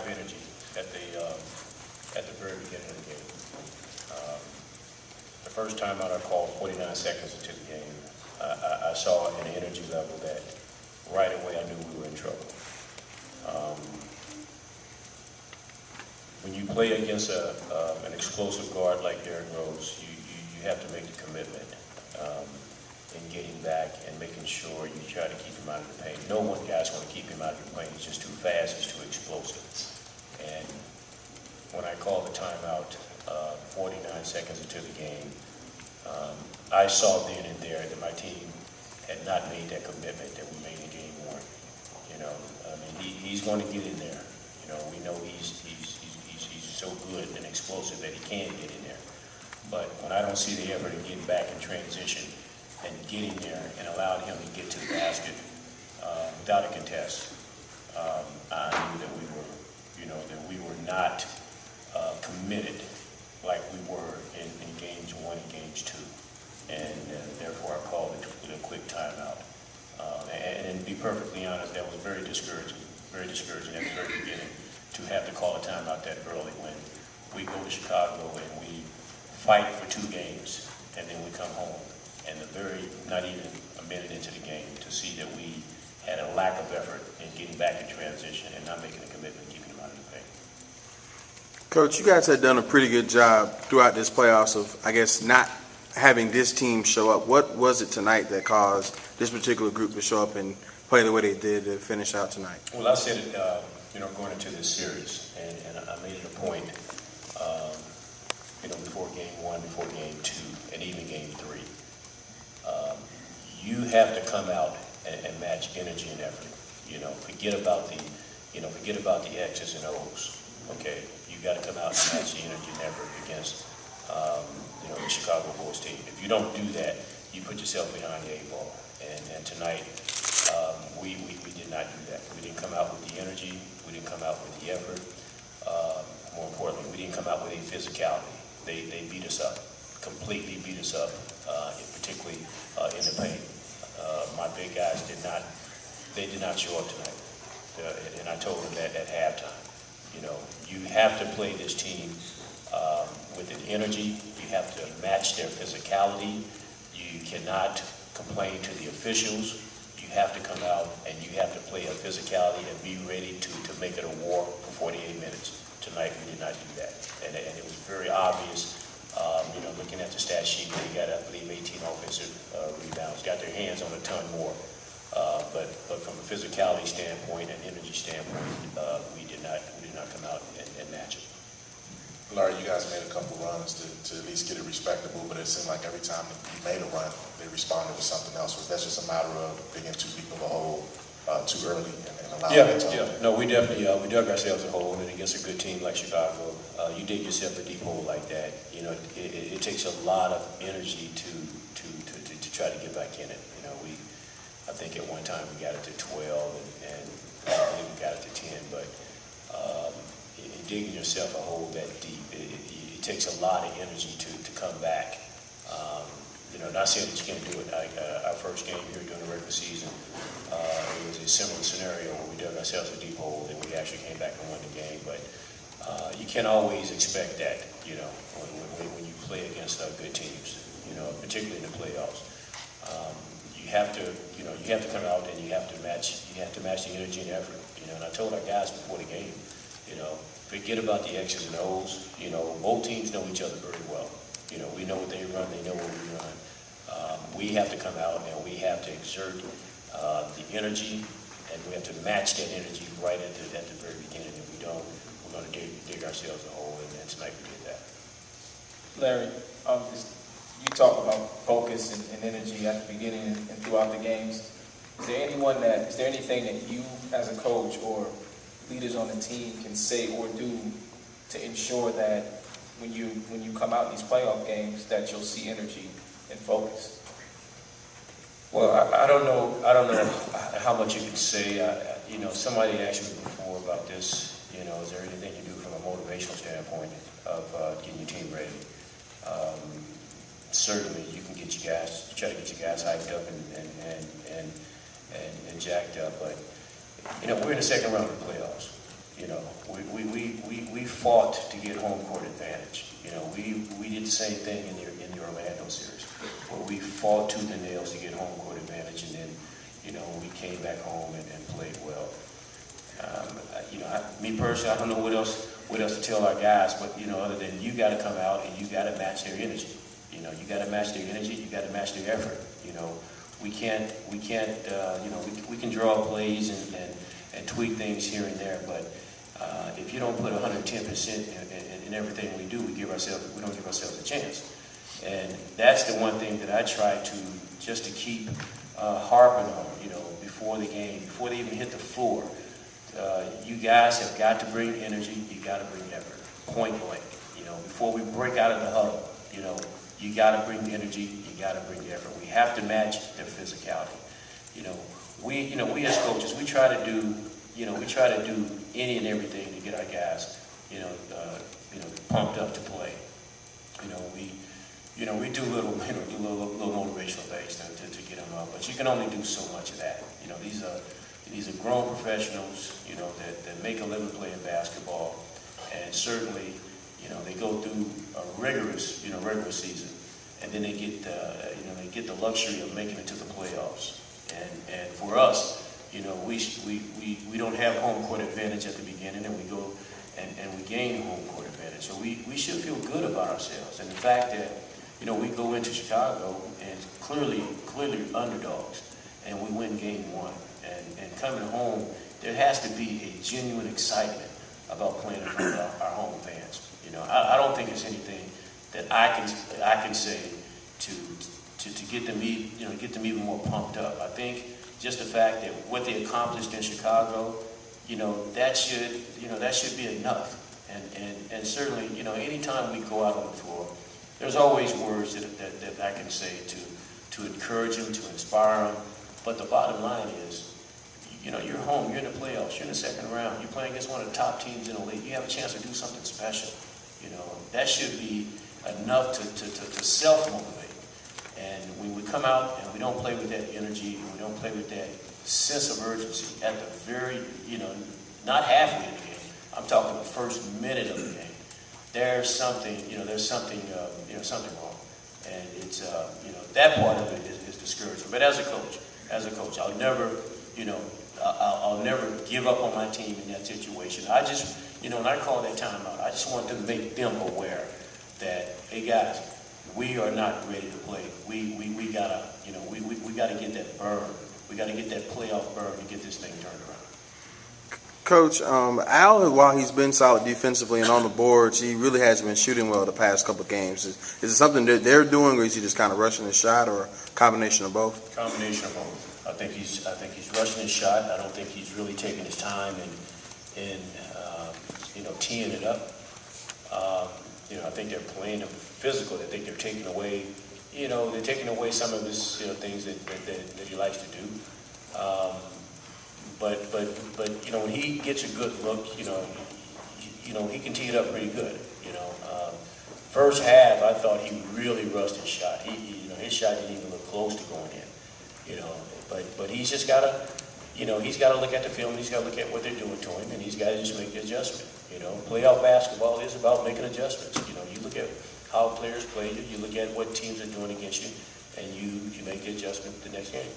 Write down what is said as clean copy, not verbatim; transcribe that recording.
of energy at the very beginning of the game. The first time out, I called 49 seconds into the game. I saw an energy level that right away I knew we were in trouble. When you play against an explosive guard like Derrick Rose, you have to make the commitment in getting back and making sure you try to keep him out of the paint. No one guy's going to keep him out of the paint. He's just too fast. He's too explosive. And when I called the timeout, 49 seconds into the game, I saw then and there that my team had not made that commitment that we made in game one. You know, I mean, he's going to get in there. You know, we know he's so good and explosive that he can get in there. But when I don't see the effort in getting back in transition and getting there and allowing him to get to the basket without a contest, I knew that we were not committed like we were in games one and games two. And therefore I called it a quick timeout. And to be perfectly honest, that was very discouraging at the very beginning to have to call a timeout that early when we go to Chicago and we fight for 2 games and then we come home. And not even a minute into the game to see that we had a lack of effort in getting back in transition and not making a commitment, keeping them out of the paint. Coach, you guys have done a pretty good job throughout this playoffs of, I guess, not having this team show up. What was it tonight that caused this particular group to show up and play the way they did to finish out tonight? Well, I said it, going into this series, and I made it a point, before game one, before game two, and even game three. You have to come out and match energy and effort. Forget about the X's and O's. Okay, you got to come out and match the energy and effort against, the Chicago Bulls team. If you don't do that, you put yourself behind the 8 ball. And tonight, we did not do that. We didn't come out with the energy. We didn't come out with the effort. More importantly, we didn't come out with a physicality. They beat us up, completely beat us up, particularly in the paint. My big guys did not show up tonight. And I told them that at halftime. You have to play this team with an energy. You have to match their physicality. You cannot complain to the officials. You have to come out and you have to play a physicality and be ready to make it a war for 48 minutes. Tonight we did not do that. And it was very obvious, looking at the stat sheet, they got, I believe, 18 offensive rebounds, got their hands on a ton more. But from a physicality standpoint and energy standpoint, we did not come out and match it. Larry, you guys made a couple runs to at least get it respectable, but it seemed like every time you made a run, they responded with something else. Was that just a matter of digging too deep of a hole too early and allowing that time? Yeah. No, we definitely we dug ourselves a hole, and against a good team like Chicago, you dig yourself a deep hole like that. It takes a lot of energy to try to get back in it. I think at one time we got it to 12, and I believe we got it to 10, but digging yourself a hole that deep, it takes a lot of energy to come back. Not saying that you can't do it. Our first game here during the regular season, it was a similar scenario where we dug ourselves a deep hole and we actually came back and won the game. But you can't always expect that, when you play against good teams, particularly in the playoffs. You have to come out and you have to match the energy and effort. And I told our guys before the game, forget about the X's and O's. Both teams know each other very well. We know what they run, they know what we run. We have to come out and we have to exert the energy, and we have to match that energy right at the very beginning. If we don't, we're going to dig ourselves a hole, and tonight we did that. Larry, you talk about focus and energy at the beginning and throughout the games. Is there anything that you as a coach or leaders on the team can say or do to ensure that when you come out in these playoff games that you'll see energy and focus? Well, I don't know how much you can say. Somebody asked me before about this. Is there anything you do from a motivational standpoint of getting your team ready? Certainly, you can try to get your guys hyped up and jacked up. But we're in the second round of the playoffs. You know, we fought to get home court advantage. You know, we did the same thing in the Orlando series, where we fought tooth and nails to get home court advantage, and then, you know, we came back home and played well. You know, me personally, I don't know what else to tell our guys, but, you know, other than you got to come out and you got to match their energy. You know, you got to match their energy, you got to match their effort. You know, we can't, you know, we can draw plays and tweak things here and there, but if you don't put 110% in everything we do, we don't give ourselves a chance. And that's the one thing that I try to, just to keep harping on, you know, before the game, before they even hit the floor. You guys have got to bring energy, you got to bring effort, point blank. You know, before we break out of the huddle, you know, you got to bring energy, you got to bring effort. We have to match their physicality. You know, we as coaches, we try to do any and everything to get our guys, pumped up to play. We do little motivational things to get them up, but you can only do so much of that. You know, these are grown professionals, you know, that make a living playing basketball, and certainly, you know, they go through a rigorous season, and then they get the luxury of making it to the playoffs. And for us, you know, we don't have home court advantage at the beginning, and we go and we gain home court advantage. So we should feel good about ourselves, and the fact that, you know, we go into Chicago and clearly underdogs, and we win game one. And coming home, there has to be a genuine excitement about playing in front of our home fans. You know, I don't think it's anything that I can say to get them even more pumped up. I think just the fact that what they accomplished in Chicago, you know, that should be enough. And certainly, you know, anytime we go out on the floor, there's always words that I can say to encourage them, to inspire them. But the bottom line is, you know, you're home, you're in the playoffs, you're in the second round, you're playing against one of the top teams in the league. You have a chance to do something special. You know, that should be enough to self-motivate. And when we come out and we don't play with that energy, and we don't play with that sense of urgency at the very, you know, not halfway in the game, I'm talking the first minute of the game, there's something wrong. And it's, you know, that part of it is discouraging. But as a coach, I'll never give up on my team in that situation. I just, you know, when I call that timeout, I just want to make them aware that, hey guys, we are not ready to play. We gotta, you know, we gotta get that burn. We gotta get that playoff burn to get this thing turned around. Coach, Al, while he's been solid defensively and on the boards, he really hasn't been shooting well the past couple of games. Is it something that they're doing, or is he just kind of rushing his shot, or a combination of both? Combination of both. I think he's rushing his shot. I don't think he's really taking his time and teeing it up. You know, I think they're playing him physical. I think they're taking away, you know, some of his, you know, things that he likes to do. But you know, when he gets a good look, you know, he can tee it up pretty good. You know, first half I thought he really rushed his shot. His shot didn't even look close to going in. You know, but he's just gotta, you know, he's got to look at the film. He's got to look at what they're doing to him, and he's got to just make the adjustment. You know, playoff basketball is about making adjustments. You know, you look at how players play you, you look at what teams are doing against you, and you make the adjustment the next game.